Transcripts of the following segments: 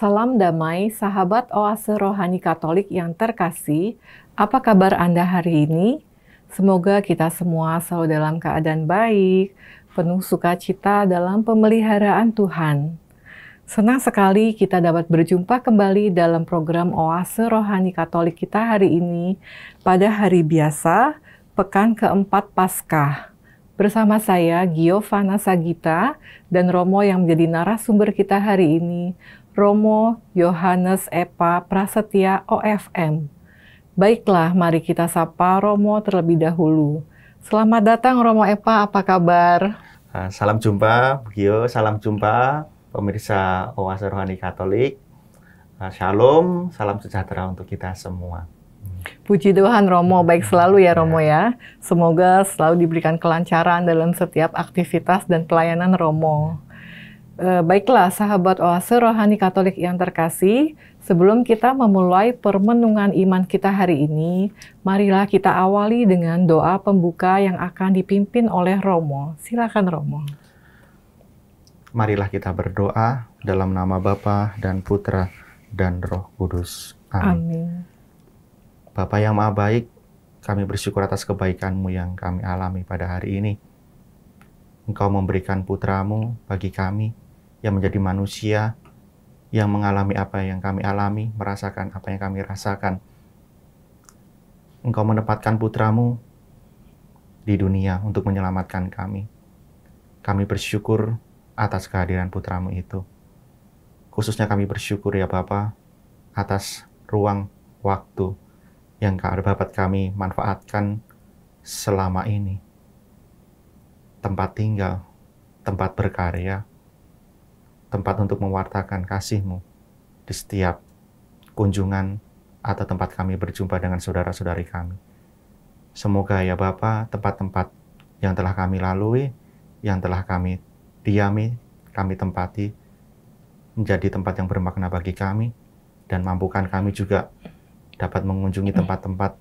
Salam damai, sahabat Oase Rohani Katolik yang terkasih. Apa kabar Anda hari ini? Semoga kita semua selalu dalam keadaan baik, penuh sukacita dalam pemeliharaan Tuhan. Senang sekali kita dapat berjumpa kembali dalam program Oase Rohani Katolik kita hari ini pada hari biasa, pekan keempat Paskah. Bersama saya, Giovanna Sagita, dan Romo yang menjadi narasumber kita hari ini, Romo Yohanes Epa Prasetya OFM. Baiklah, mari kita sapa Romo terlebih dahulu. Selamat datang Romo Epa, apa kabar? Salam jumpa, Gio. Salam jumpa, pemirsa Oase Rohani Katolik. Shalom, salam sejahtera untuk kita semua. Puji Tuhan Romo, baik selalu ya Romo ya. Semoga selalu diberikan kelancaran dalam setiap aktivitas dan pelayanan Romo. Baiklah sahabat Oase Rohani Katolik yang terkasih, sebelum kita memulai permenungan iman kita hari ini, marilah kita awali dengan doa pembuka yang akan dipimpin oleh Romo. Silakan Romo. Marilah kita berdoa dalam nama Bapa dan Putra dan Roh Kudus. Amin. Bapa yang Maha Baik, kami bersyukur atas kebaikan-Mu yang kami alami pada hari ini. Engkau memberikan Putra-Mu bagi kami yang menjadi manusia, yang mengalami apa yang kami alami, merasakan apa yang kami rasakan. Engkau menempatkan Putra-Mu di dunia untuk menyelamatkan kami. Kami bersyukur atas kehadiran Putra-Mu itu. Khususnya kami bersyukur ya Bapa atas ruang waktu yang dapat kami manfaatkan selama ini. Tempat tinggal, tempat berkarya, tempat untuk mewartakan kasih-Mu di setiap kunjungan atau tempat kami berjumpa dengan saudara-saudari kami. Semoga ya Bapa, tempat-tempat yang telah kami lalui, yang telah kami diami, kami tempati, menjadi tempat yang bermakna bagi kami, dan mampukan kami juga dapat mengunjungi tempat-tempat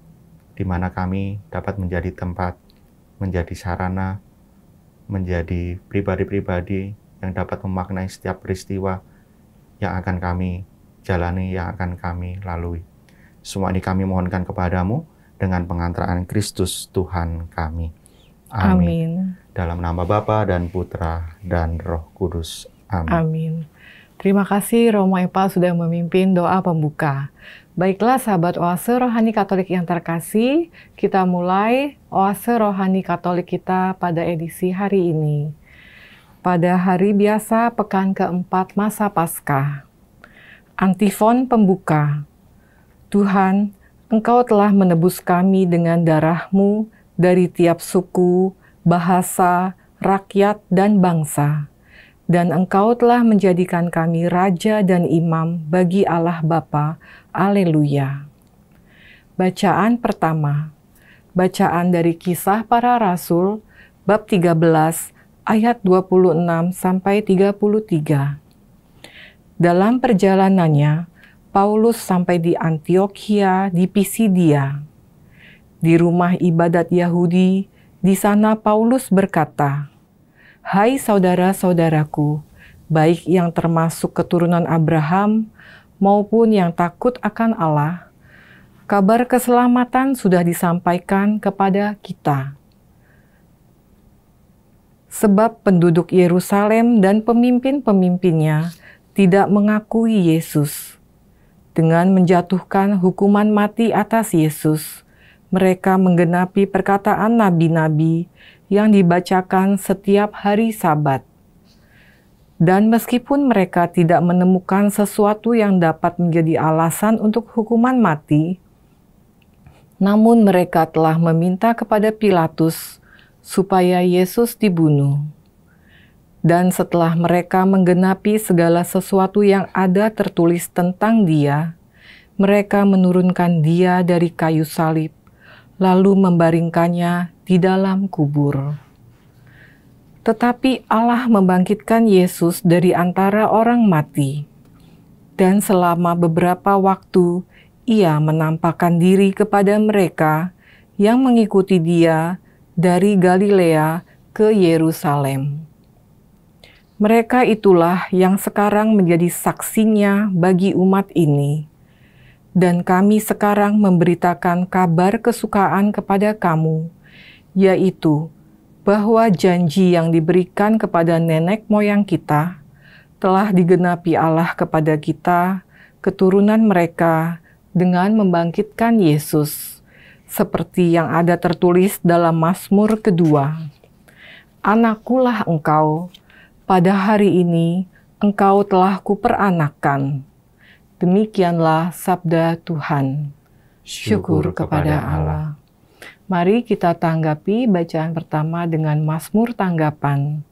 di mana kami dapat menjadi tempat, menjadi sarana, menjadi pribadi-pribadi yang dapat memaknai setiap peristiwa yang akan kami jalani, yang akan kami lalui. Semua ini kami mohonkan kepadamu dengan pengantaraan Kristus Tuhan kami. Amin. Dalam nama Bapa dan Putra dan Roh Kudus. Amin. Amin. Terima kasih Romo Epa sudah memimpin doa pembuka. Baiklah sahabat Oase Rohani Katolik yang terkasih, kita mulai Oase Rohani Katolik kita pada edisi hari ini. Pada hari biasa pekan keempat masa Paskah. Antifon pembuka. Tuhan, Engkau telah menebus kami dengan darah-Mu dari tiap suku, bahasa, rakyat, dan bangsa. Dan Engkau telah menjadikan kami raja dan imam bagi Allah Bapa. Haleluya. Bacaan pertama. Bacaan dari Kisah Para Rasul bab 13 ayat 26 sampai 33. Dalam perjalanannya, Paulus sampai di Antiokhia di Pisidia. Di rumah ibadat Yahudi, di sana Paulus berkata, "Hai saudara-saudaraku, baik yang termasuk keturunan Abraham maupun yang takut akan Allah, kabar keselamatan sudah disampaikan kepada kita. Sebab penduduk Yerusalem dan pemimpin-pemimpinnya tidak mengakui Yesus. Dengan menjatuhkan hukuman mati atas Yesus, mereka menggenapi perkataan nabi-nabi yang dibacakan setiap hari Sabat. Dan meskipun mereka tidak menemukan sesuatu yang dapat menjadi alasan untuk hukuman mati, namun mereka telah meminta kepada Pilatus supaya Yesus dibunuh. Dan setelah mereka menggenapi segala sesuatu yang ada tertulis tentang Dia, mereka menurunkan Dia dari kayu salib, lalu membaringkannya di dalam kubur. Tetapi Allah membangkitkan Yesus dari antara orang mati, dan selama beberapa waktu Ia menampakkan diri kepada mereka yang mengikuti Dia dari Galilea ke Yerusalem. Mereka itulah yang sekarang menjadi saksinya bagi umat ini. Dan kami sekarang memberitakan kabar kesukaan kepada kamu, yaitu bahwa janji yang diberikan kepada nenek moyang kita telah digenapi Allah kepada kita, keturunan mereka, dengan membangkitkan Yesus, seperti yang ada tertulis dalam Mazmur kedua. Anakkulah engkau, pada hari ini engkau telah kuperanakkan. Demikianlah sabda Tuhan. Syukur kepada Allah. Mari kita tanggapi bacaan pertama dengan Mazmur tanggapan.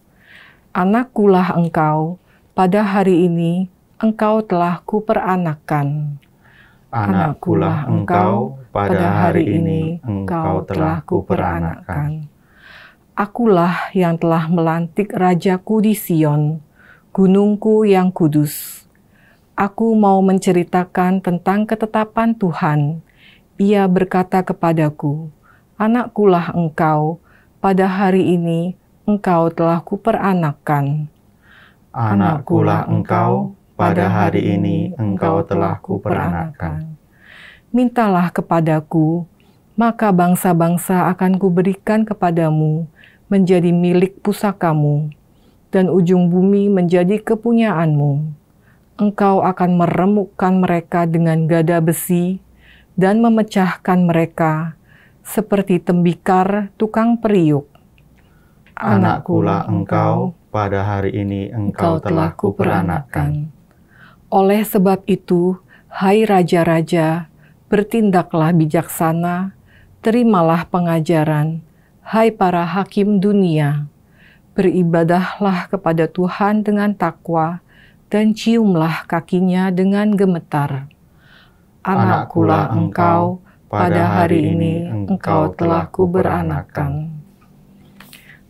Anakkulah engkau, pada hari ini engkau telah kuperanakkan. Anakkulah engkau, pada hari ini engkau telah kuperanakkan. Akulah yang telah melantik Rajaku di Sion, gunungku yang kudus. Aku mau menceritakan tentang ketetapan Tuhan. Ia berkata kepadaku, Anakkulah engkau, pada hari ini engkau telah kuperanakkan. Anakkulah engkau, pada hari ini engkau telah kuperanakkan. Mintalah kepadaku, maka bangsa-bangsa akan kuberikan kepadamu menjadi milik pusakamu, dan ujung bumi menjadi kepunyaanmu. Engkau akan meremukkan mereka dengan gada besi dan memecahkan mereka seperti tembikar tukang periuk. Anakkulah engkau, pada hari ini engkau telah kuperanakkan. Oleh sebab itu, hai raja-raja, bertindaklah bijaksana, terimalah pengajaran, hai para hakim dunia. Beribadahlah kepada Tuhan dengan takwa, dan ciumlah kakinya dengan gemetar. Anakkulah engkau, pada hari ini engkau telah kuberanakkan.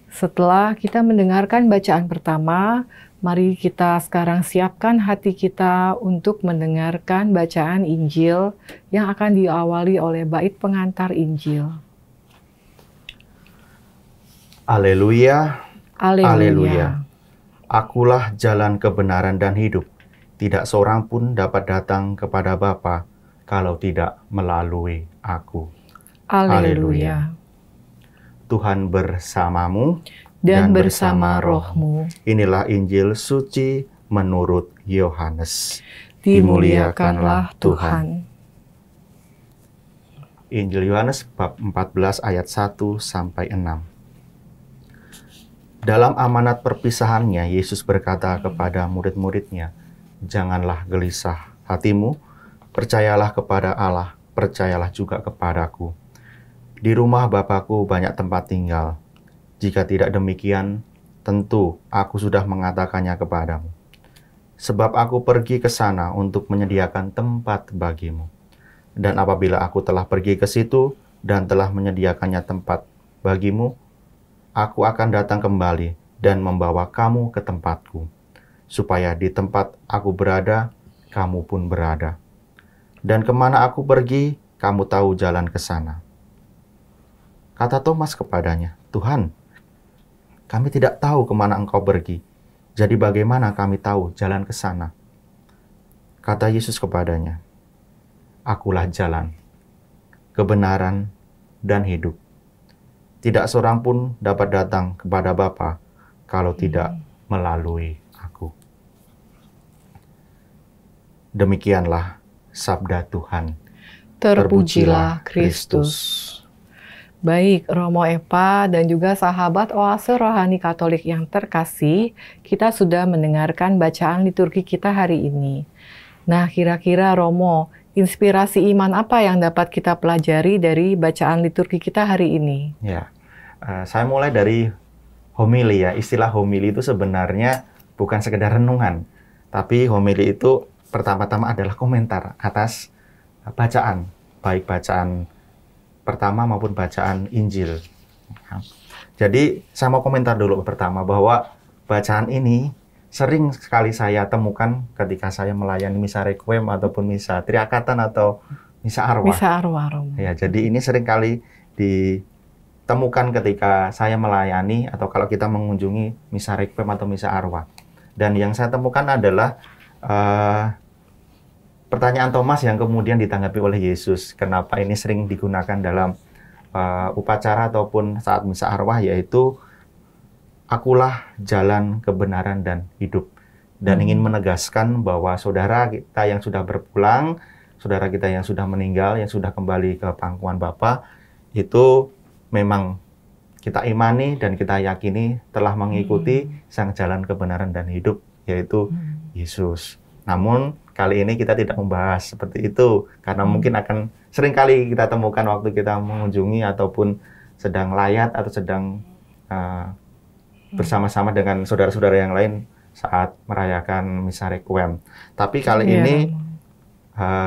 Setelah kita mendengarkan bacaan pertama, mari kita sekarang siapkan hati kita untuk mendengarkan bacaan Injil yang akan diawali oleh bait pengantar Injil. Haleluya, Haleluya. Akulah jalan kebenaran dan hidup. Tidak seorang pun dapat datang kepada Bapa kalau tidak melalui aku. Haleluya. Tuhan bersamamu Dan bersama rohmu. Inilah Injil suci menurut Yohanes. Dimuliakanlah Tuhan. Injil Yohanes bab 14 ayat 1 sampai 6. Dalam amanat perpisahannya, Yesus berkata kepada murid-muridnya, "Janganlah gelisah hatimu, percayalah kepada Allah, percayalah juga kepadaku. Di rumah Bapa-Ku banyak tempat tinggal. Jika tidak demikian, tentu aku sudah mengatakannya kepadamu. Sebab aku pergi ke sana untuk menyediakan tempat bagimu. Dan apabila aku telah pergi ke situ dan telah menyediakannya tempat bagimu, aku akan datang kembali dan membawa kamu ke tempatku, supaya di tempat aku berada, kamu pun berada. Dan kemana aku pergi, kamu tahu jalan ke sana." Kata Thomas kepadanya, "Tuhan, kami tidak tahu kemana engkau pergi. Jadi bagaimana kami tahu jalan ke sana?" Kata Yesus kepadanya, "Akulah jalan, kebenaran, dan hidup. Tidak seorang pun dapat datang kepada Bapa kalau tidak melalui aku." Demikianlah sabda Tuhan. Terpujilah Kristus. Baik, Romo Epa dan juga sahabat Oase Rohani Katolik yang terkasih, kita sudah mendengarkan bacaan liturgi kita hari ini. Nah, kira-kira Romo, inspirasi iman apa yang dapat kita pelajari dari bacaan liturgi kita hari ini? Ya, saya mulai dari homili ya. Istilah homili itu sebenarnya bukan sekedar renungan, tapi homili itu pertama-tama adalah komentar atas bacaan, baik bacaan pertama maupun bacaan Injil. Jadi saya mau komentar dulu pertama bahwa bacaan ini sering sekali saya temukan ketika saya melayani misa requiem ataupun misa triakatan atau misa arwah. Misa arwah, Romo. Ya, jadi ini sering kali ditemukan ketika saya melayani atau kalau kita mengunjungi misa requiem atau misa arwah. Dan yang saya temukan adalah pertanyaan Thomas yang kemudian ditanggapi oleh Yesus. Kenapa ini sering digunakan dalam upacara ataupun saat misa arwah, yaitu akulah jalan, kebenaran, dan hidup. Dan ingin menegaskan bahwa saudara kita yang sudah berpulang, saudara kita yang sudah meninggal, yang sudah kembali ke pangkuan Bapa, itu memang kita imani dan kita yakini telah mengikuti sang jalan kebenaran dan hidup, yaitu Yesus. Namun kali ini kita tidak membahas seperti itu, karena mungkin akan sering kali kita temukan waktu kita mengunjungi ataupun sedang layat atau sedang bersama-sama dengan saudara-saudara yang lain saat merayakan misa requiem. Tapi kali ini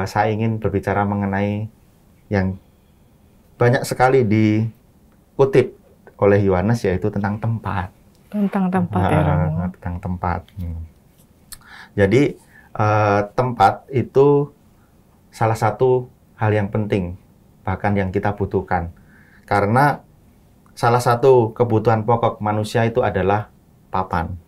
saya ingin berbicara mengenai yang banyak sekali dikutip oleh Yohanes, yaitu tentang tempat. Tentang tempat ya, Romo. Tentang tempat. Jadi tempat itu salah satu hal yang penting, bahkan yang kita butuhkan. Karena salah satu kebutuhan pokok manusia itu adalah papan.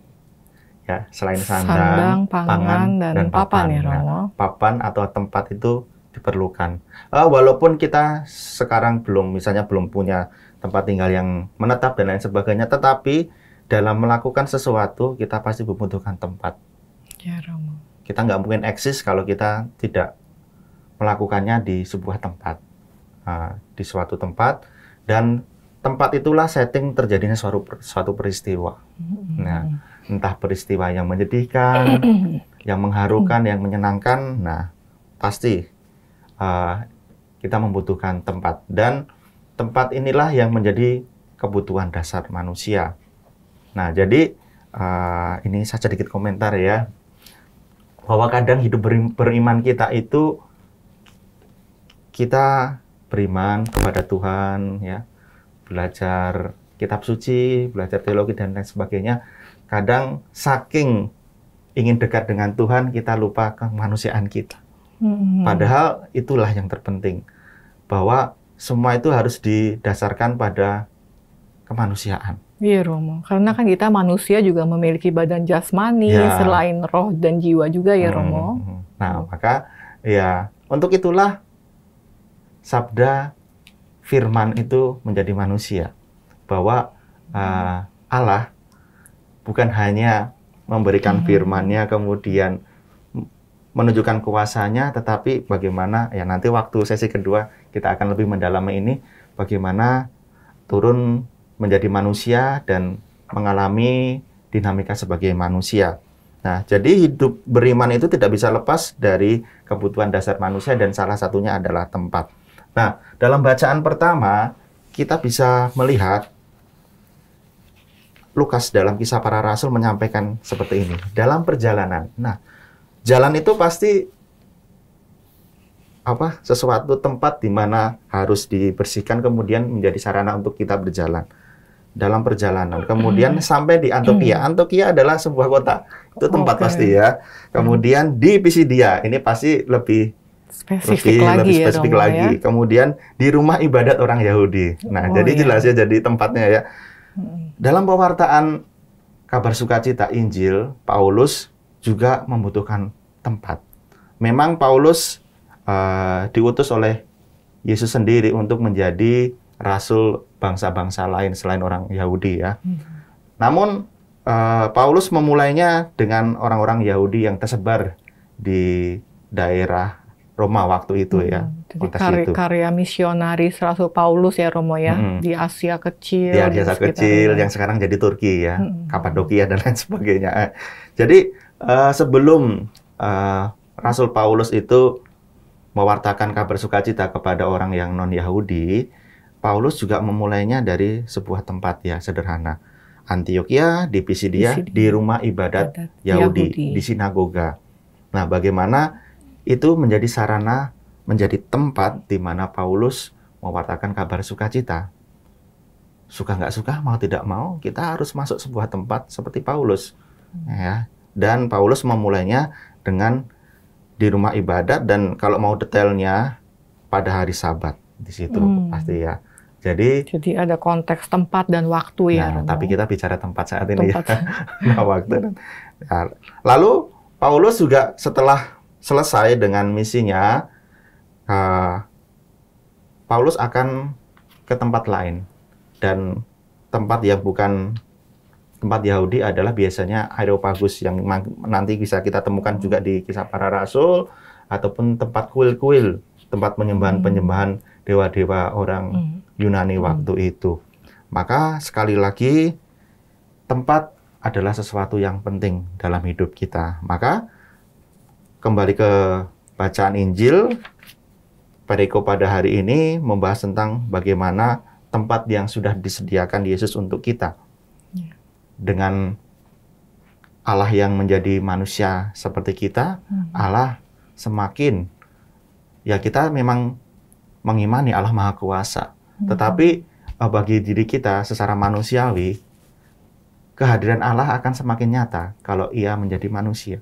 Ya, selain sandang, pangan, dan papan ya, Romo. Nah, papan atau tempat itu diperlukan. Walaupun kita sekarang belum punya tempat tinggal yang menetap dan lain sebagainya, tetapi dalam melakukan sesuatu kita pasti membutuhkan tempat. Ya, Romo. Kita nggak mungkin eksis kalau kita tidak melakukannya di sebuah tempat, di suatu tempat, dan tempat itulah setting terjadinya suatu peristiwa. Nah, entah peristiwa yang menyedihkan, yang mengharukan, yang menyenangkan, nah pasti kita membutuhkan tempat. Dan tempat inilah yang menjadi kebutuhan dasar manusia. Nah, jadi ini saya sedikit komentar ya, bahwa kadang hidup beriman kita itu, kita beriman kepada Tuhan, ya, belajar kitab suci, belajar teologi dan lain sebagainya. Kadang saking ingin dekat dengan Tuhan, kita lupa kemanusiaan kita. Padahal itulah yang terpenting, bahwa semua itu harus didasarkan pada kemanusiaan. Iya, Romo. Karena kan kita manusia juga memiliki badan jasmani, selain roh dan jiwa juga ya, Romo. Nah, maka ya untuk itulah sabda firman itu menjadi manusia. Bahwa Allah bukan hanya memberikan firman-Nya kemudian menunjukkan kuasanya, tetapi bagaimana, ya nanti waktu sesi kedua kita akan lebih mendalami ini, bagaimana turun menjadi manusia dan mengalami dinamika sebagai manusia. Nah, jadi hidup beriman itu tidak bisa lepas dari kebutuhan dasar manusia, dan salah satunya adalah tempat. Nah, dalam bacaan pertama, kita bisa melihat Lukas dalam Kisah Para Rasul menyampaikan seperti ini. Dalam perjalanan. Nah, jalan itu pasti sesuatu tempat di mana harus dibersihkan, kemudian menjadi sarana untuk kita berjalan. Dalam perjalanan. Kemudian sampai di Antioquia. Antioquia adalah sebuah kota. Itu tempat pasti ya. Kemudian di Pisidia. Ini pasti lebih spesifik lagi. Kemudian di rumah ibadat orang Yahudi. Nah, jadi jelas ya, jadi tempatnya ya. Dalam pewartaan kabar sukacita Injil, Paulus juga membutuhkan tempat. Memang Paulus diutus oleh Yesus sendiri untuk menjadi rasul bangsa-bangsa lain selain orang Yahudi ya. Namun Paulus memulainya dengan orang-orang Yahudi yang tersebar di daerah Roma waktu itu ya. Jadi karya misionaris Rasul Paulus ya, Romo ya, di Asia Kecil. Di Asia Kecil yang sekarang jadi Turki ya, Kapadokia dan lain sebagainya. Jadi sebelum Rasul Paulus itu mewartakan kabar sukacita kepada orang yang non-Yahudi, Paulus juga memulainya dari sebuah tempat ya sederhana. Antioquia, di Pisidia, di rumah ibadat Yahudi, di sinagoga. Nah, bagaimana itu menjadi sarana, menjadi tempat di mana Paulus mewartakan kabar sukacita. Suka nggak suka, mau tidak mau, kita harus masuk sebuah tempat seperti Paulus. Ya. Dan Paulus memulainya dengan di rumah ibadat, dan kalau mau detailnya pada hari Sabat di situ pasti ya. Jadi ada konteks tempat dan waktu ya. Nah, tapi kita bicara tempat saat ini ya. Nah, waktu. Nah, lalu Paulus juga setelah selesai dengan misinya, Paulus akan ke tempat lain. Dan tempat yang bukan tempat Yahudi adalah biasanya Areopagus yang nanti bisa kita temukan juga di Kisah Para Rasul, ataupun tempat kuil-kuil, tempat penyembahan-penyembahan dewa-dewa orang Yunani waktu itu. Maka sekali lagi, tempat adalah sesuatu yang penting dalam hidup kita. Maka kembali ke bacaan Injil, perikop pada hari ini membahas tentang bagaimana tempat yang sudah disediakan Yesus untuk kita. Dengan Allah yang menjadi manusia seperti kita, Allah semakin, ya kita memang mengimani Allah Maha Kuasa. Tetapi bagi diri kita secara manusiawi, kehadiran Allah akan semakin nyata kalau Ia menjadi manusia.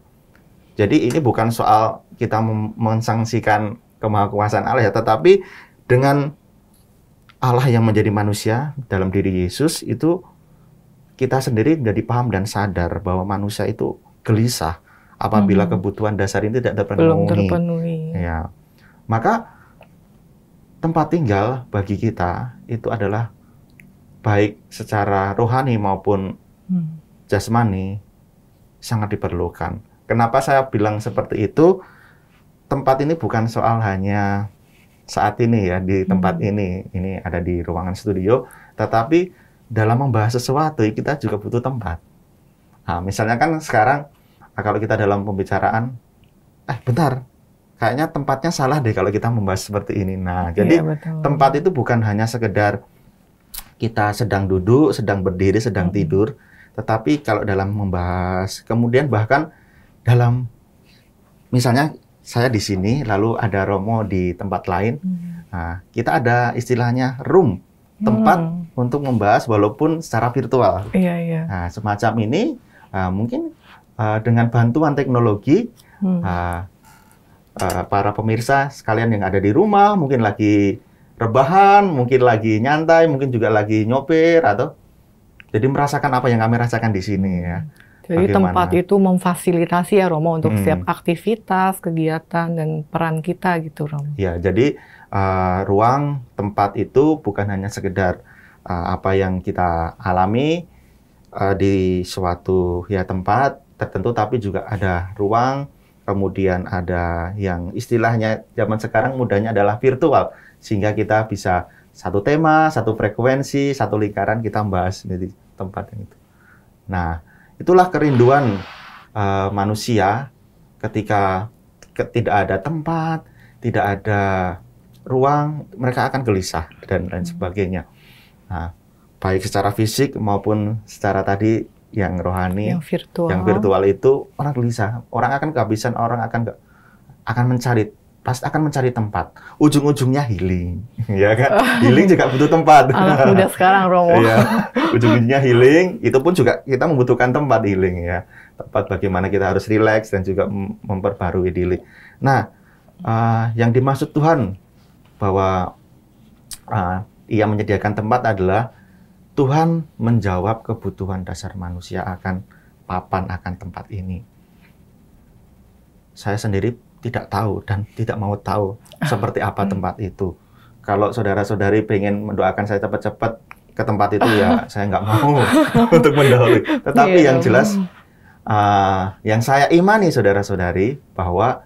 Jadi ini bukan soal kita mensangsikan kemahakuasaan Allah ya, tetapi dengan Allah yang menjadi manusia dalam diri Yesus itu kita sendiri menjadi paham dan sadar bahwa manusia itu gelisah apabila kebutuhan dasar ini tidak belum terpenuhi. Ya. Maka tempat tinggal bagi kita itu adalah baik secara rohani maupun jasmani sangat diperlukan. Kenapa saya bilang seperti itu? Tempat ini bukan soal hanya saat ini ya, di tempat ini ada di ruangan studio, tetapi dalam membahas sesuatu kita juga butuh tempat. Nah, misalnya kan sekarang kalau kita dalam pembicaraan, bentar, kayaknya tempatnya salah deh kalau kita membahas seperti ini. Nah, jadi tempat itu bukan hanya sekedar kita sedang duduk, sedang berdiri, sedang tidur, tetapi kalau dalam membahas, kemudian bahkan dalam, misalnya saya di sini, lalu ada Romo di tempat lain, nah, kita ada istilahnya room, tempat untuk membahas walaupun secara virtual. Nah, semacam ini mungkin dengan bantuan teknologi, para pemirsa sekalian yang ada di rumah, mungkin lagi rebahan, mungkin lagi nyantai, mungkin juga lagi nyopir, atau jadi merasakan apa yang kami rasakan di sini ya. Jadi tempat itu memfasilitasi ya Romo untuk setiap aktivitas, kegiatan, dan peran kita gitu Romo. Ya, jadi ruang tempat itu bukan hanya sekedar apa yang kita alami di suatu ya tempat tertentu, tapi juga ada ruang, kemudian ada yang istilahnya zaman sekarang mudahnya adalah virtual, sehingga kita bisa satu tema, satu frekuensi, satu lingkaran kita membahas di tempat yang itu. Nah, itulah kerinduan manusia ketika tidak ada tempat, tidak ada ruang, mereka akan gelisah dan lain sebagainya. Nah, baik secara fisik maupun secara tadi yang rohani, yang virtual itu orang gelisah, orang akan kehabisan, orang akan mencari, pasti akan mencari tempat. Ujung-ujungnya healing, ya kan? Healing juga butuh tempat. Udah sekarang Romo. Ya, ujung-ujungnya healing, itu pun juga kita membutuhkan tempat healing ya. Tempat bagaimana kita harus rileks dan juga memperbarui diri. Nah, yang dimaksud Tuhan bahwa Ia menyediakan tempat adalah Tuhan menjawab kebutuhan dasar manusia akan papan, akan tempat ini. Saya sendiri tidak tahu dan tidak mau tahu seperti apa tempat itu. Kalau saudara-saudari pengen mendoakan saya cepat-cepat ke tempat itu ya saya nggak mau untuk mendahului. Tetapi yang jelas, yang saya imani saudara-saudari bahwa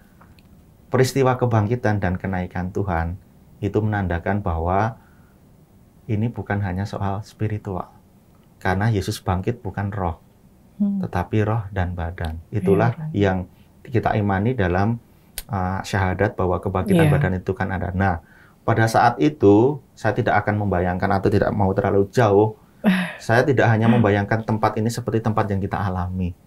peristiwa kebangkitan dan kenaikan Tuhan itu menandakan bahwa ini bukan hanya soal spiritual. Karena Yesus bangkit bukan roh, tetapi roh dan badan. Itulah yang kita imani dalam syahadat bahwa kebangkitan badan itu kan ada. Nah, pada saat itu saya tidak akan membayangkan atau tidak mau terlalu jauh. Saya tidak hanya membayangkan tempat ini seperti tempat yang kita alami.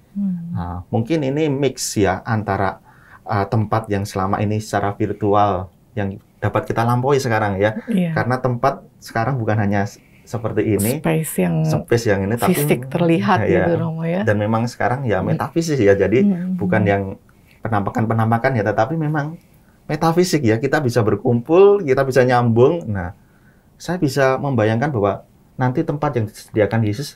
Nah, mungkin ini mix ya antara tempat yang selama ini secara virtual yang dapat kita lampaui sekarang ya. Karena tempat sekarang bukan hanya seperti ini, space yang ini, tapi fisik terlihat gitu Romo ya. Dan memang sekarang ya metafisis ya. Jadi bukan yang penampakan ya, tetapi memang metafisik ya. Kita bisa berkumpul, kita bisa nyambung. Nah, saya bisa membayangkan bahwa nanti tempat yang disediakan Yesus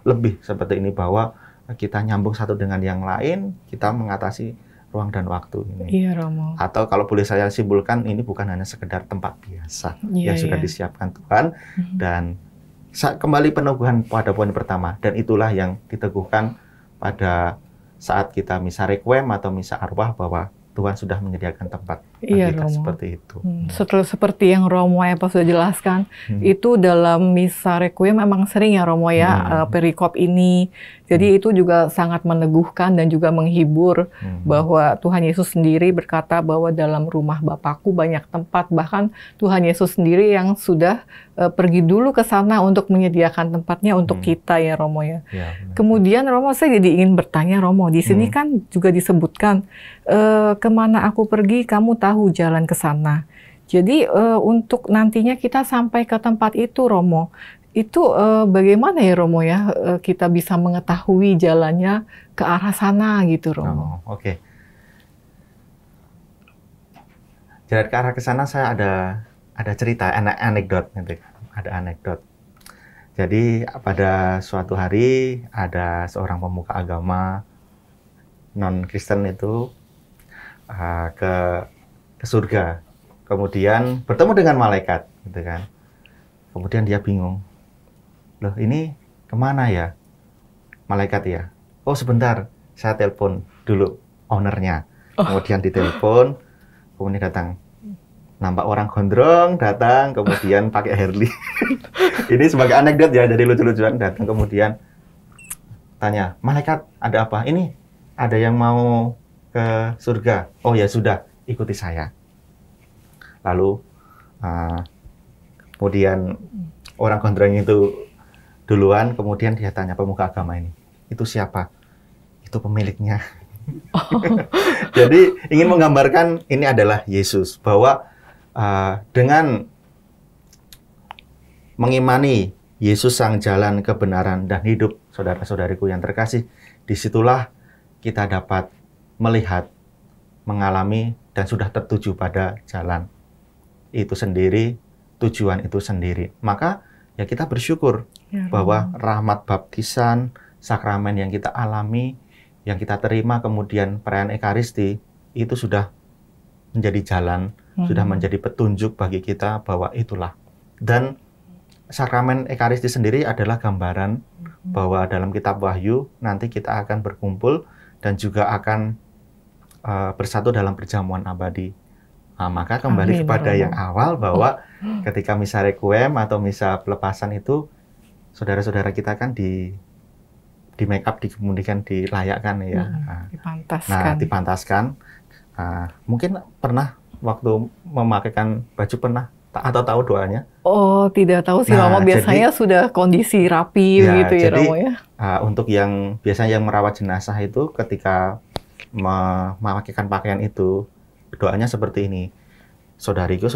lebih seperti ini, bahwa kita nyambung satu dengan yang lain, kita mengatasi ruang dan waktu ini. Iya, Romo. Atau kalau boleh saya simpulkan, ini bukan hanya sekedar tempat biasa yang sudah disiapkan Tuhan, dan kembali peneguhan pada poin pertama, dan itulah yang diteguhkan pada saat kita misa requiem atau misa arwah, bahwa Tuhan sudah menyediakan tempat bagi kita seperti itu. Setelah seperti yang Romo Epa sudah jelaskan, itu dalam misa requiem memang sering ya Romo ya, perikop ini. Jadi itu juga sangat meneguhkan dan juga menghibur bahwa Tuhan Yesus sendiri berkata bahwa dalam rumah Bapakku banyak tempat. Bahkan Tuhan Yesus sendiri yang sudah pergi dulu ke sana untuk menyediakan tempatnya untuk kita ya Romo ya. Kemudian Romo, saya jadi ingin bertanya Romo, di sini kan juga disebutkan kemana aku pergi kamu tahu jalan ke sana. Jadi untuk nantinya kita sampai ke tempat itu Romo, itu bagaimana ya Romo ya, kita bisa mengetahui jalannya ke arah sana gitu Romo. Oke. Jalan ke arah ke sana saya ada cerita, anekdot nanti. Ada anekdot. Jadi pada suatu hari ada seorang pemuka agama non-Kristen itu ke surga. Kemudian bertemu dengan malaikat, gitu kan. Kemudian dia bingung. Loh, ini kemana ya malaikat ya? Oh sebentar, saya telepon dulu ownernya. Kemudian ditelepon, kemudian datang. Nampak orang gondrong datang, kemudian pakai Harley. Ini sebagai anekdot ya, jadi lucu-lucuan. Datang kemudian tanya, malaikat ada apa? Ini ada yang mau ke surga. Oh ya sudah, ikuti saya. Lalu kemudian orang gondrong itu duluan, kemudian dia tanya pemuka agama ini, itu siapa? Itu pemiliknya. Jadi ingin menggambarkan ini adalah Yesus, bahwa dengan mengimani Yesus sang jalan kebenaran dan hidup, saudara-saudariku yang terkasih, disitulah kita dapat melihat, mengalami, dan sudah tertuju pada jalan itu sendiri, tujuan itu sendiri. Maka ya kita bersyukur bahwa rahmat baptisan, sakramen yang kita alami, yang kita terima, kemudian perayaan Ekaristi, itu sudah menjadi jalan, sudah menjadi petunjuk bagi kita bahwa itulah. Dan sakramen Ekaristi sendiri adalah gambaran bahwa dalam kitab Wahyu nanti kita akan berkumpul dan juga akan bersatu dalam perjamuan abadi. Maka kembali kepada yang awal bahwa ketika misa requiem atau misa pelepasan itu, saudara-saudara kita kan di make up, kemudian dilayakkan ya. Dipantaskan. Mungkin pernah waktu memakaikan baju pernah atau tahu doanya? Oh, tidak tahu sih Romo, biasanya jadi, sudah kondisi rapi begitu ya Romo ya. Untuk yang biasanya yang merawat jenazah itu ketika memakaikan pakaian itu, doanya seperti ini. Saudariku,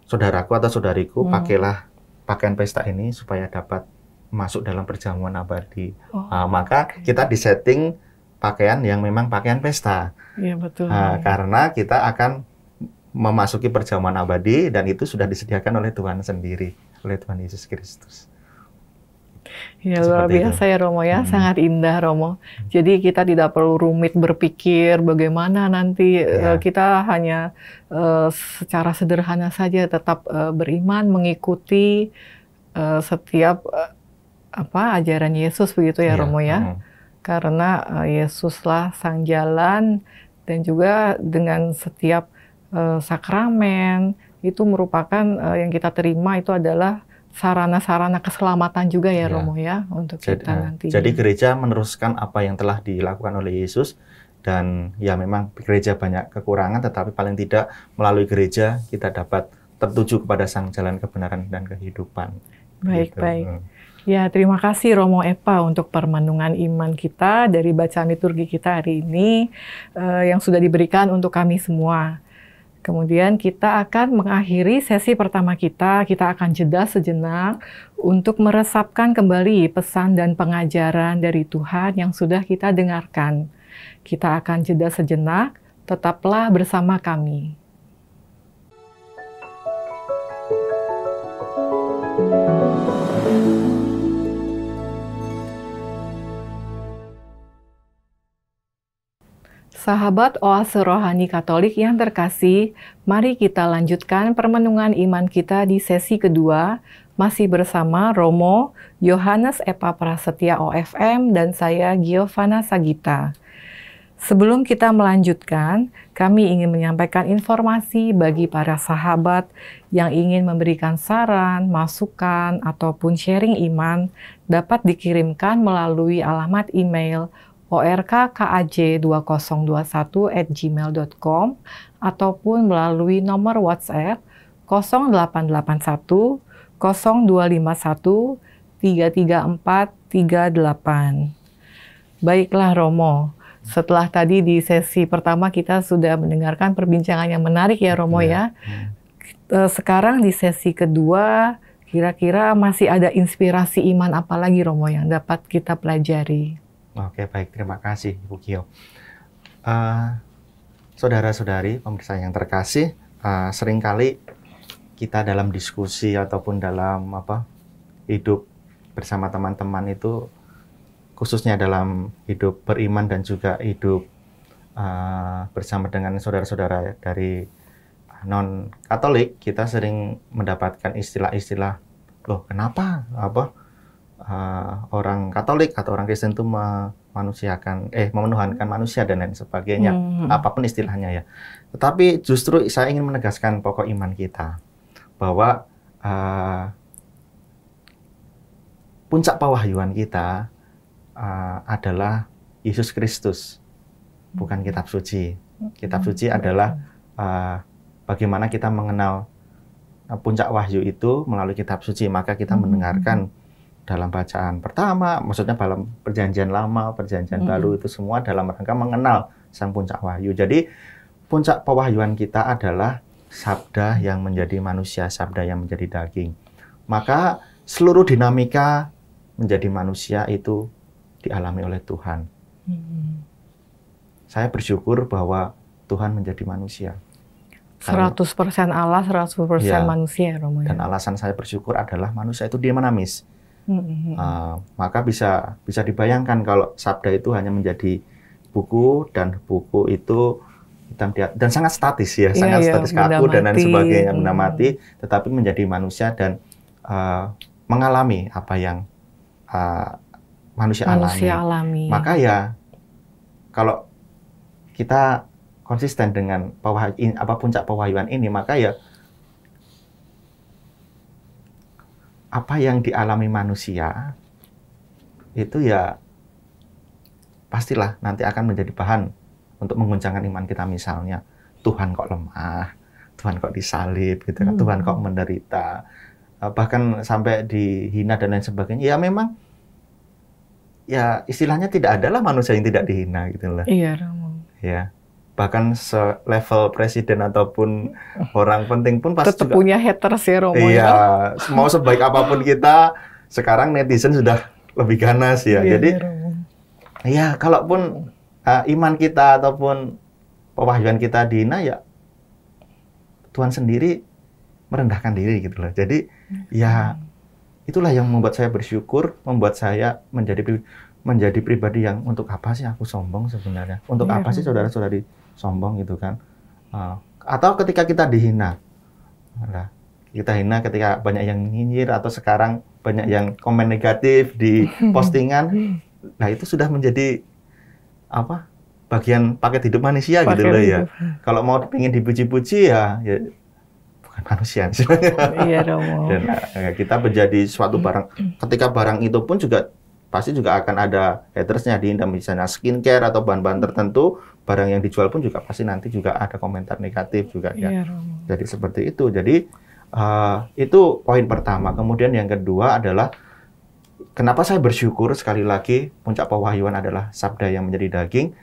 saudaraku atau saudariku, pakailah pakaian pesta ini supaya dapat masuk dalam perjamuan abadi. Maka kita disetting pakaian yang memang pakaian pesta. Iya betul. Karena kita akan memasuki perjamuan abadi dan itu sudah disediakan oleh Tuhan sendiri, oleh Tuhan Yesus Kristus. Ya luar biasa ya Romo ya, sangat indah Romo. Jadi kita tidak perlu rumit berpikir bagaimana nanti, kita hanya secara sederhana saja tetap beriman, mengikuti setiap ajaran Yesus begitu ya Romo ya. Karena Yesuslah sang jalan, dan juga dengan setiap sakramen itu merupakan yang kita terima itu adalah sarana-sarana keselamatan juga ya Romo ya untuk kita nanti. Jadi gereja meneruskan apa yang telah dilakukan oleh Yesus, dan ya memang gereja banyak kekurangan, tetapi paling tidak melalui gereja kita dapat tertuju kepada sang jalan kebenaran dan kehidupan. Baik. Ya, terima kasih Romo Epa untuk permenungan iman kita dari bacaan liturgi kita hari ini yang sudah diberikan untuk kami semua. Kemudian kita akan mengakhiri sesi pertama kita akan jeda sejenak untuk meresapkan kembali pesan dan pengajaran dari Tuhan yang sudah kita dengarkan. Kita akan jeda sejenak, tetaplah bersama kami. Sahabat Oase Rohani Katolik yang terkasih, mari kita lanjutkan permenungan iman kita di sesi kedua, masih bersama Romo, Yohanes Epa Prasetya OFM, dan saya Giovanna Sagita. Sebelum kita melanjutkan, kami ingin menyampaikan informasi bagi para sahabat yang ingin memberikan saran, masukan, ataupun sharing iman dapat dikirimkan melalui alamat email orkkaj2021@gmail.com ataupun melalui nomor WhatsApp 0881 0251 334 38. Baiklah Romo, setelah tadi di sesi pertama kita sudah mendengarkan perbincangan yang menarik ya Romo ya. Sekarang di sesi kedua, kira-kira masih ada inspirasi iman apa lagi Romo yang dapat kita pelajari? Oke, baik. Terima kasih, Ibu Gio. Saudara-saudari, pemirsa yang terkasih, seringkali kita dalam diskusi ataupun dalam hidup bersama teman-teman itu, khususnya dalam hidup beriman dan juga hidup bersama dengan saudara-saudara dari non-Katolik, kita sering mendapatkan istilah-istilah, loh kenapa orang Katolik atau orang Kristen itu memenuhankan manusia dan lain sebagainya, apapun istilahnya ya. Tetapi justru saya ingin menegaskan pokok iman kita, bahwa puncak pewahyuan kita adalah Yesus Kristus, bukan kitab suci. Kitab suci adalah bagaimana kita mengenal puncak wahyu itu melalui kitab suci, maka kita mendengarkan dalam bacaan pertama, maksudnya dalam perjanjian lama, perjanjian baru, itu semua dalam rangka mengenal sang puncak wahyu. Jadi puncak pewahyuan kita adalah sabda yang menjadi manusia, sabda yang menjadi daging. Maka seluruh dinamika menjadi manusia itu dialami oleh Tuhan. Saya bersyukur bahwa Tuhan menjadi manusia. 100% Allah, 100% manusia, Romo. Dan alasan saya bersyukur adalah manusia itu dinamis. Maka bisa dibayangkan kalau sabda itu hanya menjadi buku, dan buku itu hitam dan sangat statis ya, sangat statis, kaku dan lain sebagainya, benda mati, tetapi menjadi manusia dan mengalami apa yang manusia alami. Maka ya kalau kita konsisten dengan puncak pewahyuan ini, maka ya apa yang dialami manusia itu ya pastilah nanti akan menjadi bahan untuk mengguncangkan iman kita. Misalnya, Tuhan kok lemah, Tuhan kok disalib, gitu kan, Tuhan kok menderita, bahkan sampai dihina dan lain sebagainya. Ya memang, ya istilahnya tidak adalah manusia yang tidak dihina, gitu loh. Iya, Romo. Ya. Bahkan selevel presiden ataupun orang penting pun pasti tetap juga punya haters ya Romo. Iya, mau sebaik apapun kita, sekarang netizen sudah lebih ganas ya. Iya, jadi ya, kalaupun iman kita ataupun pewahyuan kita dihina, ya Tuhan sendiri merendahkan diri gitu loh. Jadi ya itulah yang membuat saya bersyukur, membuat saya menjadi pribadi yang untuk apa sih aku sombong sebenarnya? Untuk apa sih saudara-saudari sombong gitu kan? Atau ketika kita dihina, kita hina ketika banyak yang nyinyir atau sekarang banyak yang komen negatif di postingan, nah itu sudah menjadi bagian paket hidup manusia gitu loh ya. Kalau mau pengen dipuji-puji ya bukan manusia. Iya Romo. Dan kita menjadi suatu barang, ketika barang itu pun juga pasti juga akan ada hatersnya, di misalnya skincare atau bahan-bahan tertentu, barang yang dijual pun juga pasti nanti juga ada komentar negatif juga ya. Iya, jadi seperti itu. Jadi itu poin pertama. Kemudian yang kedua adalah kenapa saya bersyukur, sekali lagi puncak pewahyuan adalah sabda yang menjadi daging.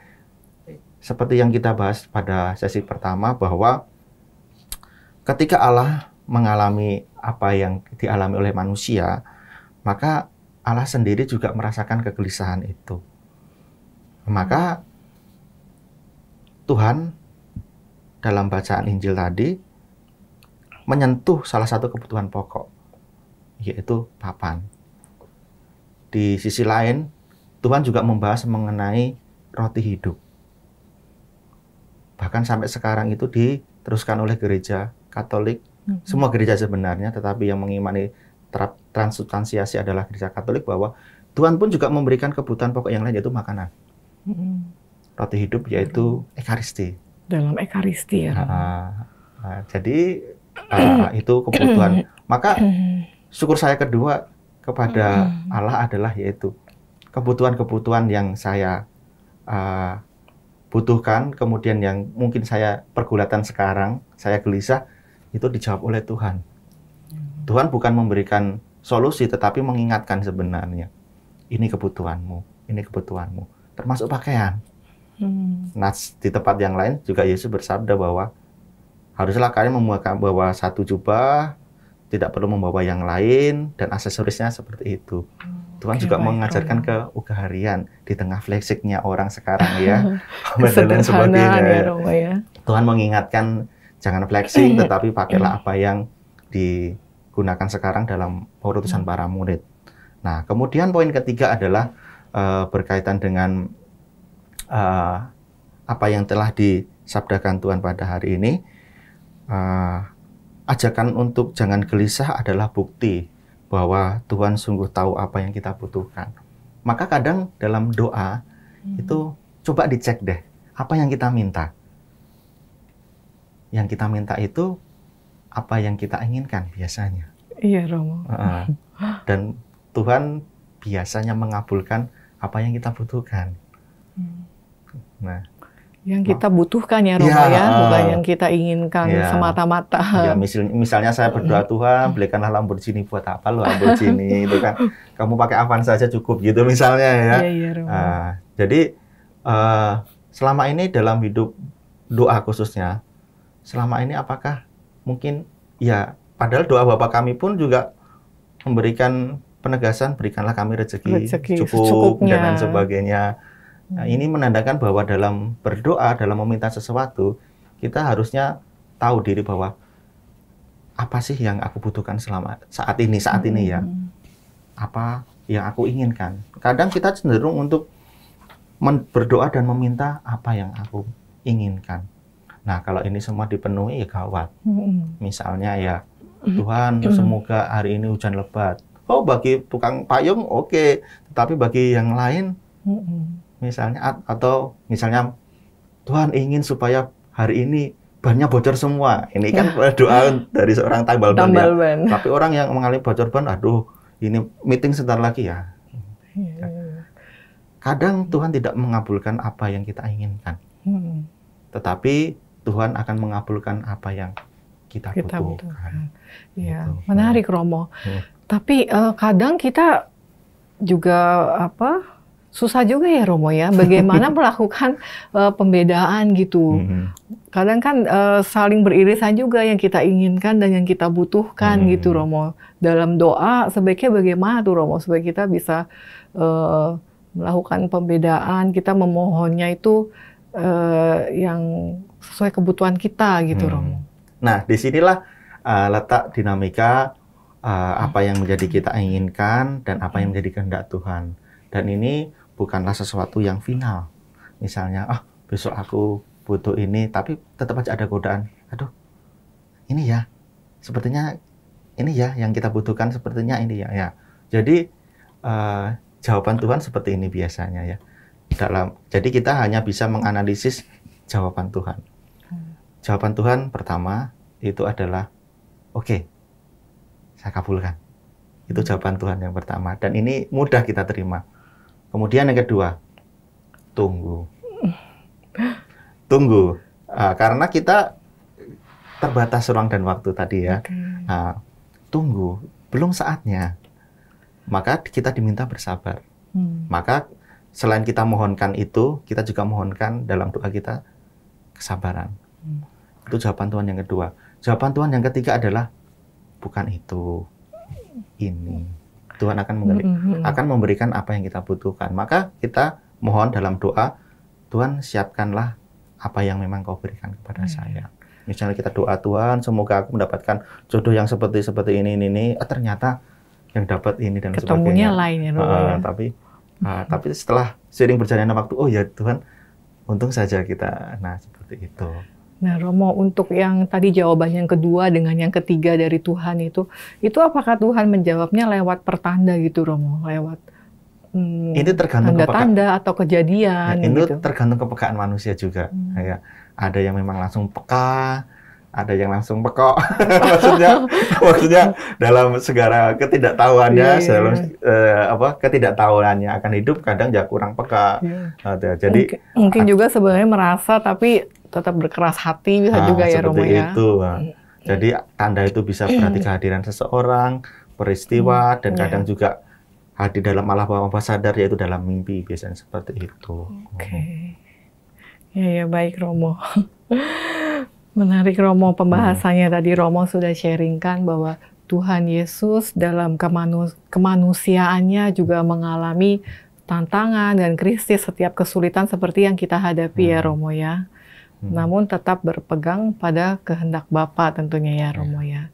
Seperti yang kita bahas pada sesi pertama, bahwa ketika Allah mengalami apa yang dialami oleh manusia, maka Allah sendiri juga merasakan kegelisahan itu. Maka Tuhan dalam bacaan Injil tadi menyentuh salah satu kebutuhan pokok, yaitu papan. Di sisi lain, Tuhan juga membahas mengenai roti hidup. Bahkan sampai sekarang itu diteruskan oleh gereja Katolik, semua gereja sebenarnya, tetapi yang mengimani transubstansiasi adalah gereja Katolik, bahwa Tuhan pun juga memberikan kebutuhan pokok yang lain, yaitu makanan. Roti hidup, yaitu Ekaristi. Dalam Ekaristi ya. Jadi itu kebutuhan. Maka syukur saya kedua kepada Allah adalah yaitu kebutuhan-kebutuhan yang saya butuhkan, kemudian yang mungkin saya pergulatan sekarang, saya gelisah, itu dijawab oleh Tuhan. Tuhan bukan memberikan solusi, tetapi mengingatkan sebenarnya. Ini kebutuhanmu, ini kebutuhanmu. Termasuk pakaian. Nah, di tempat yang lain juga Yesus bersabda bahwa haruslah kalian membawa satu jubah, tidak perlu membawa yang lain, dan aksesorisnya seperti itu. Tuhan juga mengajarkan keugaharian di tengah fleksiknya orang sekarang ya. Dan sebagainya. Ya. Tuhan mengingatkan jangan flexing, tetapi pakailah apa yang digunakan sekarang dalam utusan para murid. Nah, kemudian poin ketiga adalah berkaitan dengan apa yang telah disabdakan Tuhan pada hari ini. Ajakan untuk jangan gelisah adalah bukti bahwa Tuhan sungguh tahu apa yang kita butuhkan. Maka kadang dalam doa itu coba dicek deh, apa yang kita minta. Yang kita minta itu apa yang kita inginkan biasanya. Iya, Romo. Dan Tuhan biasanya mengabulkan apa yang kita butuhkan. Nah, yang kita butuhkan ya, Romo, ya, bukan yang kita inginkan semata-mata. Ya, misalnya saya berdoa, Tuhan, belikanlah Lamborghini. Buat apa lo Lamborghini? Itu kan kamu pakai Avanza saja cukup gitu misalnya ya. Iya, Romo. Jadi selama ini dalam hidup doa khususnya, selama ini apakah mungkin ya, padahal doa Bapa kami pun juga memberikan penegasan, berikanlah kami rezeki cukup dan lain sebagainya. Nah, ini menandakan bahwa dalam berdoa, dalam meminta sesuatu, kita harusnya tahu diri bahwa apa sih yang aku butuhkan saat ini ya. Apa yang aku inginkan. Kadang kita cenderung untuk berdoa dan meminta apa yang aku inginkan. Nah, kalau ini semua dipenuhi ya gawat. Misalnya ya, Tuhan semoga hari ini hujan lebat. Oh, bagi tukang payung oke, tetapi bagi yang lain misalnya, atau misalnya Tuhan ingin supaya hari ini bannya bocor semua. Ini kan doa dari seorang tambal ban. Ya. Tapi orang yang mengalami bocor ban, aduh, ini meeting sebentar lagi ya. Kadang Tuhan tidak mengabulkan apa yang kita inginkan. Tetapi Tuhan akan mengabulkan apa yang kita butuhkan. Ya, menarik, Romo. Tapi kadang kita juga susah juga ya, Romo, ya, bagaimana melakukan pembedaan gitu. Kadang kan saling beririsan juga yang kita inginkan dan yang kita butuhkan gitu, Romo. Dalam doa sebaiknya bagaimana tuh, Romo, supaya kita bisa melakukan pembedaan, kita memohonnya itu yang sesuai kebutuhan kita gitu, Romo. Nah, disinilah letak dinamika apa yang menjadi kita inginkan dan apa yang menjadi kehendak Tuhan. Dan ini bukanlah sesuatu yang final. Misalnya, besok aku butuh ini, tapi tetap aja ada godaan. Aduh, ini ya, sepertinya ini ya yang kita butuhkan, sepertinya ini ya. Ya. Jadi jawaban Tuhan seperti ini biasanya ya. Jadi kita hanya bisa menganalisis jawaban Tuhan. Jawaban Tuhan pertama itu adalah oke, saya kabulkan. Itu jawaban Tuhan yang pertama, dan ini mudah kita terima. Kemudian yang kedua, tunggu. Tunggu, karena kita terbatas ruang dan waktu tadi ya. Tunggu, belum saatnya. Maka kita diminta bersabar. Maka selain kita mohonkan itu, kita juga mohonkan dalam doa kita kesabaran. Itu jawaban Tuhan yang kedua. Jawaban Tuhan yang ketiga adalah bukan itu, ini. Tuhan akan memberikan apa yang kita butuhkan. Maka kita mohon dalam doa, Tuhan siapkanlah apa yang memang Kau berikan kepada saya. Misalnya kita doa, Tuhan semoga aku mendapatkan jodoh yang seperti ini. Ternyata yang dapat ini dan ketemunya sebagainya. Lain ya, Tapi setelah seiring berjalannya waktu, oh ya Tuhan, untung saja kita. Nah, seperti itu. Nah, Romo, untuk yang tadi jawaban yang kedua dengan yang ketiga dari Tuhan itu apakah Tuhan menjawabnya lewat pertanda gitu, Romo? Lewat ini tergantung tanda-tanda atau kejadian ini gitu? tergantung kepekaan manusia juga. Ya, ada yang memang langsung peka, ada yang langsung pekok. maksudnya dalam segala ketidaktahuannya, dalam ketidaktahuannya akan hidup, kadang ya kurang peka. Jadi mungkin juga sebenarnya merasa tapi tetap berkeras hati bisa juga ya, Romo ya. Itu. Jadi tanda itu bisa berarti kehadiran seseorang, peristiwa, dan kadang juga hadir dalam alam bawah sadar, yaitu dalam mimpi, biasanya seperti itu. Oke. Ya baik, Romo. Menarik, Romo, pembahasannya tadi. Romo sudah sharingkan bahwa Tuhan Yesus dalam kemanusiaannya juga mengalami tantangan dan krisis, setiap kesulitan seperti yang kita hadapi ya, Romo ya. Namun tetap berpegang pada kehendak Bapa tentunya ya, Romo ya.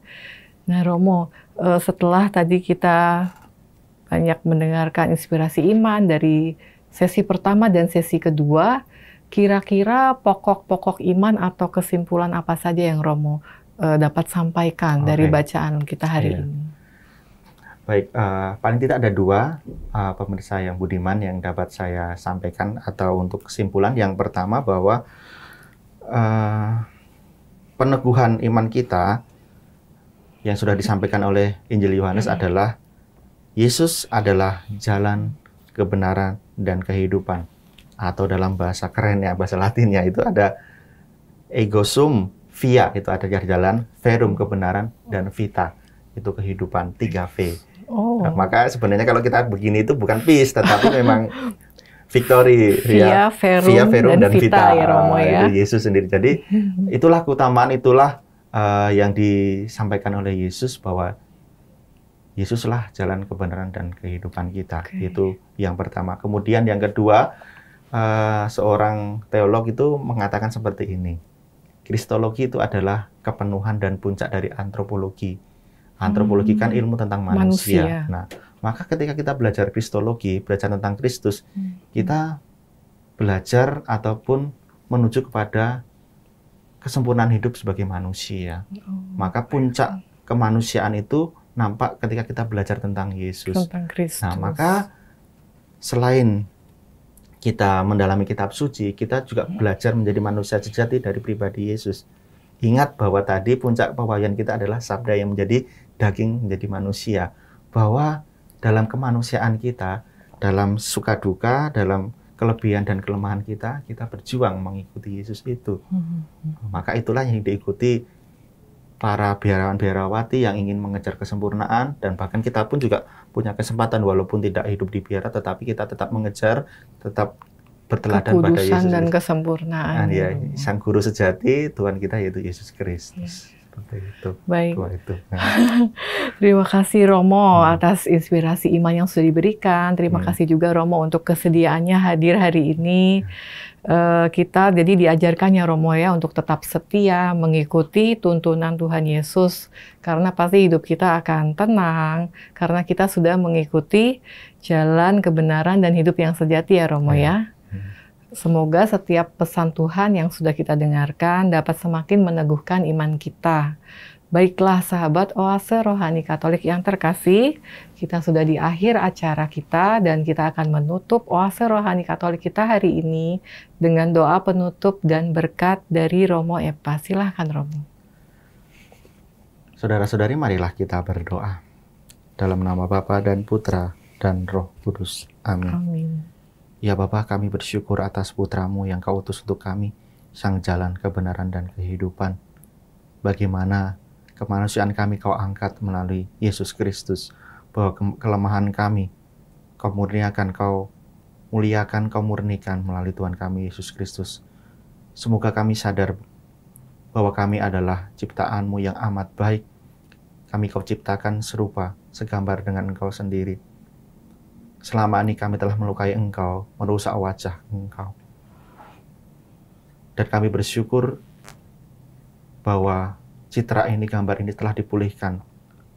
Nah, Romo, setelah tadi kita banyak mendengarkan inspirasi iman dari sesi pertama dan sesi kedua, kira-kira pokok-pokok iman atau kesimpulan apa saja yang Romo dapat sampaikan dari bacaan kita hari ini? Baik, paling tidak ada dua pemirsa yang budiman yang dapat saya sampaikan atau untuk kesimpulan. Yang pertama bahwa peneguhan iman kita yang sudah disampaikan oleh Injil Yohanes adalah Yesus adalah jalan, kebenaran, dan kehidupan. Atau dalam bahasa kerennya, bahasa Latinnya itu ada ego sum, via, itu ada jalan, verum kebenaran, dan vita, itu kehidupan, 3V. Nah, maka sebenarnya kalau kita begini itu bukan peace, tetapi memang victory, via, verum, dan vita, ya, Romo ya. Itu Yesus sendiri. Jadi itulah keutamaan, itulah yang disampaikan oleh Yesus, bahwa Yesuslah jalan, kebenaran, dan kehidupan kita. Itu yang pertama. Kemudian yang kedua, seorang teolog itu mengatakan seperti ini. Kristologi itu adalah kepenuhan dan puncak dari antropologi. Antropologi kan ilmu tentang manusia. Nah, maka ketika kita belajar kristologi, belajar tentang Kristus, kita belajar ataupun menuju kepada kesempurnaan hidup sebagai manusia. Maka puncak kemanusiaan itu nampak ketika kita belajar tentang Yesus. Tentang Kristus. Nah, maka selain kita mendalami kitab suci, kita juga belajar menjadi manusia sejati dari pribadi Yesus. Ingat bahwa tadi puncak pewahyuan kita adalah sabda yang menjadi daging, menjadi manusia. Bahwa dalam kemanusiaan kita, dalam suka duka, dalam kelebihan dan kelemahan kita berjuang mengikuti Yesus itu. Maka itulah yang diikuti para biarawan-biarawati yang ingin mengejar kesempurnaan, dan bahkan kita pun juga punya kesempatan walaupun tidak hidup di biara, tetapi kita tetap mengejar, tetap berteladan pada Yesus dan kesempurnaan. Ya, Sang Guru sejati Tuhan kita yaitu Yesus Kristus. Seperti itu. Baik. Terima kasih Romo atas inspirasi iman yang sudah diberikan. Terima kasih juga Romo untuk kesediaannya hadir hari ini. Kita jadi diajarkannya Romo ya untuk tetap setia mengikuti tuntunan Tuhan Yesus, karena pasti hidup kita akan tenang karena kita sudah mengikuti jalan kebenaran dan hidup yang sejati ya Romo ya. Semoga setiap pesan Tuhan yang sudah kita dengarkan dapat semakin meneguhkan iman kita. Baiklah sahabat Oase Rohani Katolik yang terkasih, kita sudah di akhir acara kita dan kita akan menutup Oase Rohani Katolik kita hari ini dengan doa penutup dan berkat dari Romo Epa. Silahkan Romo. Saudara-saudari, marilah kita berdoa. Dalam nama Bapa dan Putra dan Roh Kudus. Amin. Amin. Ya Bapa, kami bersyukur atas Putramu yang Kau utus untuk kami, Sang Jalan, Kebenaran, dan Kehidupan. Bagaimana kemanusiaan kami Kau angkat melalui Yesus Kristus, bahwa kelemahan kami Kau murniakan, Kau muliakan, Kau murnikan melalui Tuhan kami Yesus Kristus. Semoga kami sadar bahwa kami adalah ciptaan-Mu yang amat baik. Kami Kau ciptakan serupa, segambar dengan Engkau sendiri. Selama ini kami telah melukai Engkau, merusak wajah Engkau. Dan kami bersyukur bahwa citra ini, gambar ini telah dipulihkan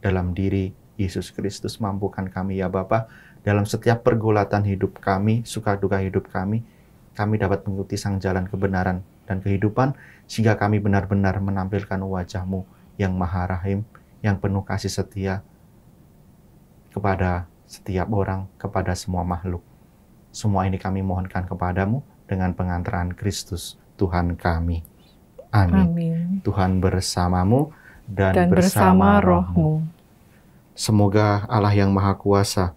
dalam diri Yesus Kristus. Mampukan kami ya Bapa, dalam setiap pergulatan hidup kami, suka duka hidup kami kami dapat mengikuti sang jalan kebenaran dan kehidupan, sehingga kami benar-benar menampilkan wajah-Mu yang maha rahim, yang penuh kasih setia kepada setiap orang, kepada semua makhluk. Semua ini kami mohonkan kepadamu dengan pengantaran Kristus, Tuhan kami. Amin. Amin. Tuhan bersamamu dan bersama roh-Mu. Semoga Allah yang Maha Kuasa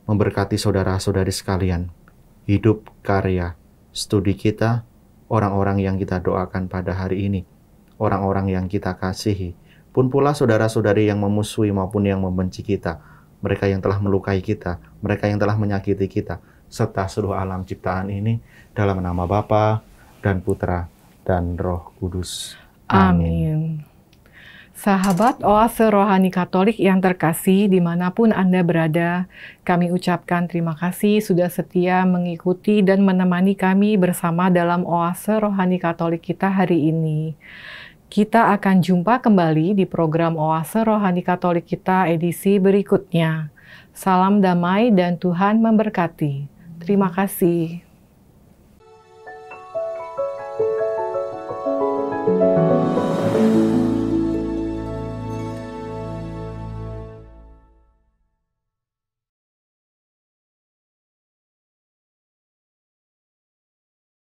memberkati saudara-saudari sekalian, hidup, karya, studi kita, orang-orang yang kita doakan pada hari ini, orang-orang yang kita kasihi, pun pula saudara-saudari yang memusuhi maupun yang membenci kita, mereka yang telah melukai kita, mereka yang telah menyakiti kita, serta seluruh alam ciptaan ini, dalam nama Bapa dan Putra dan Roh Kudus. Amin. Sahabat Oase Rohani Katolik yang terkasih, dimanapun Anda berada, kami ucapkan terima kasih sudah setia mengikuti dan menemani kami bersama dalam Oase Rohani Katolik kita hari ini. Kita akan jumpa kembali di program Oase Rohani Katolik kita edisi berikutnya. Salam damai dan Tuhan memberkati. Terima kasih.